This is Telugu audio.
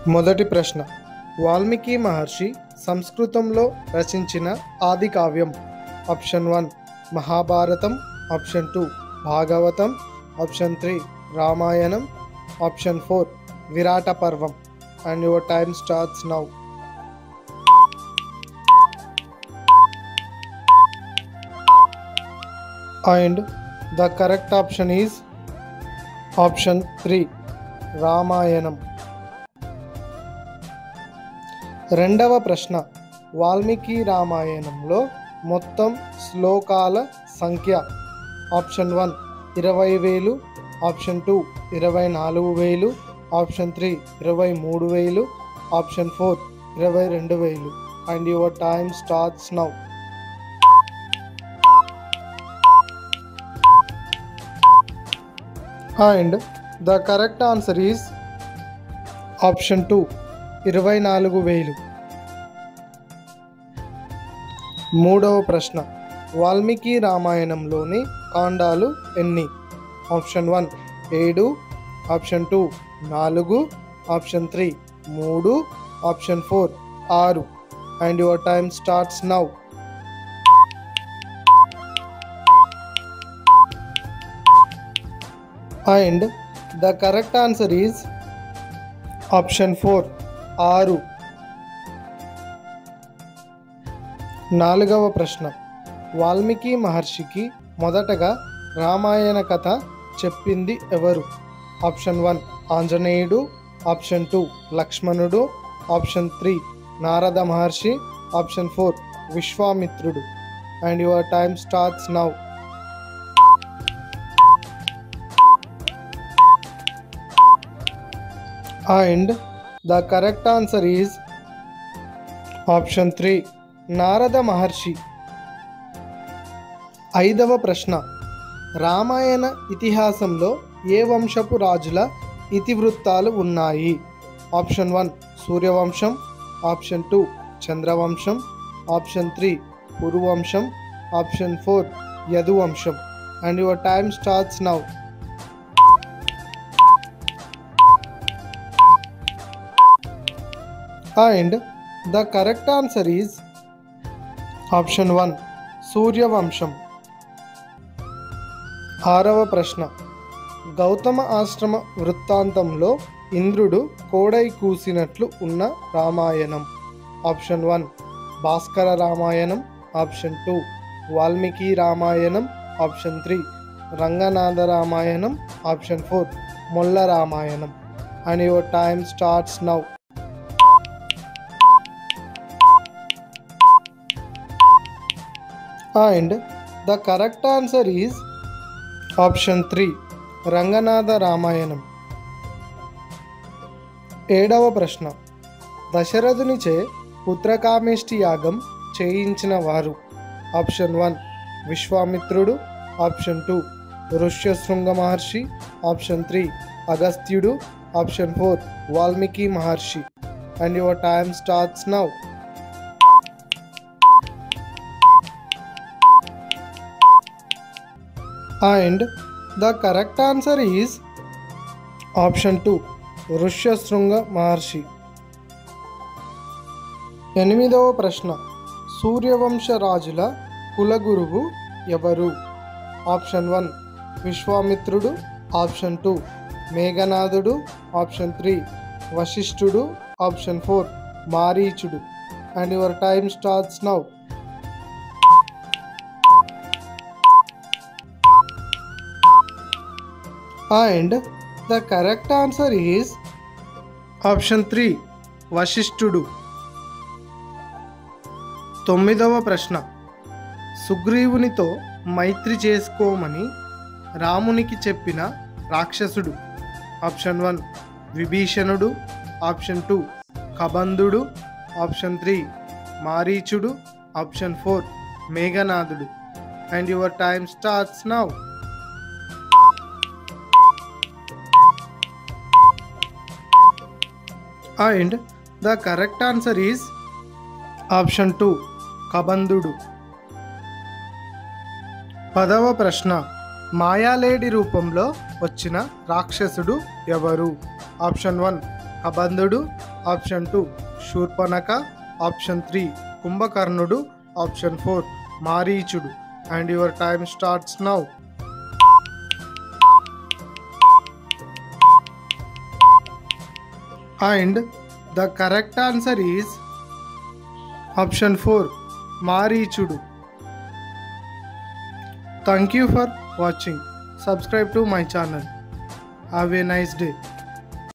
మొదటి ప్రశ్న, వాల్మీకి మహర్షి సంస్కృతంలో రచించిన ఆది కావ్యం? Option 1 Mahabharatam, option 2 Bhagavatam, option 3 Ramayanam, option 4 విరాట పర్వం. And your time starts now. And the correct option is option 3 Ramayanam. రెండవ ప్రశ్న, వాల్మీకి రామాయణంలో మొత్తం శ్లోకాల సంఖ్య? Option 1 20,000, option 2 24,000, option 3 23,000, option 4 22,000. And your time starts now. And the correct answer is option 2 24,000. మూడవ ప్రశ్న, వాల్మీకి రామాయణంలోని కాండాలు ఎన్ని? Option 1 7, option 2 4, option 3 3, option 4 6. And your time starts now. And the correct answer is option 4 6. నాలుగవ ప్రశ్న, వాల్మీకి మహర్షికి మొదటగా రామాయణ కథ చెప్పింది ఎవరు? ఆప్షన్ 1 ఆంజనేయుడు, ఆప్షన్ 2 లక్ష్మణుడు, ఆప్షన్ 3 నారద మహర్షి, ఆప్షన్ 4 విశ్వామిత్రుడు. And your time starts now. And the correct answer is option 3 Narada Maharshi. ఐదవ ప్రశ్న, రామాయణ ఇతిహాసంలో ఏ వంశపు రాజుల ఇతివృత్తాలు ఉన్నాయి? ఆప్షన్ 1 సూర్యవంశం, ఆప్షన్ 2 చంద్రవంశం, ఆప్షన్ 3 పురువంశం, ఆప్షన్ 4 యదువంశం. And your time starts now. And the correct answer is option 1 సూర్యవంశం. ఆరవ ప్రశ్న, గౌతమ ఆశ్రమ వృత్తాంతంలో ఇంద్రుడు కోడై కూసినట్లు ఉన్న రామాయణం? ఆప్షన్ 1 భాస్కర రామాయణం, option 2 Valmiki Ramayanam, option 3 Ranganatha Ramayanam, option 4 Molla Ramayanam. And your time starts now. And the correct answer is option 3 Ranganatha Ramayanam. ఏడవ ప్రశ్న, దశరథునిచే పుత్రకామేష్టి యాగం చేయించిన వారు? ఆప్షన్ 1 విశ్వామిత్రుడు, ఆప్షన్ 2 ఋష్యశృంగ మహర్షి, ఆప్షన్ 3 అగస్త్యుడు, option 4 Valmiki Maharshi. And your time starts now. And the correct answer is option 2 Rishyasringa Maharshi. ఎనిమిదవ ప్రశ్న, సూర్యవంశ రాజుల కులగురువు ఎవరు? ఆప్షన్ 1 విశ్వామిత్రుడు, ఆప్షన్ 2 మేఘనాథుడు, ఆప్షన్ 3 వశిష్ఠుడు, ఆప్షన్ 4 మారీచుడు. And your time starts now. And the correct answer is option 3 వశిష్ఠుడు. తొమ్మిదవ ప్రశ్న, సుగ్రీవునితో మైత్రి చేసుకోమని రామునికి చెప్పిన రాక్షసుడు? ఆప్షన్ 1 విభీషణుడు, ఆప్షన్ 2 కబంధుడు, ఆప్షన్ 3 మారీచుడు, ఆప్షన్ 4 మేఘనాథుడు. And your time starts now. And the correct answer is option 2 కబంధుడు. పదవ ప్రశ్న, మాయాలేడి రూపంలో వచ్చిన రాక్షసుడు ఎవరు? ఆప్షన్ 1 కబంధుడు, ఆప్షన్ 2 శూర్పణఖ, ఆప్షన్ 3 కుంభకర్ణుడు, ఆప్షన్ 4 మారీచుడు. And your time starts now. And the correct answer is option 4 Marichudu. Thank you for watching. Subscribe to my channel. Have a nice day.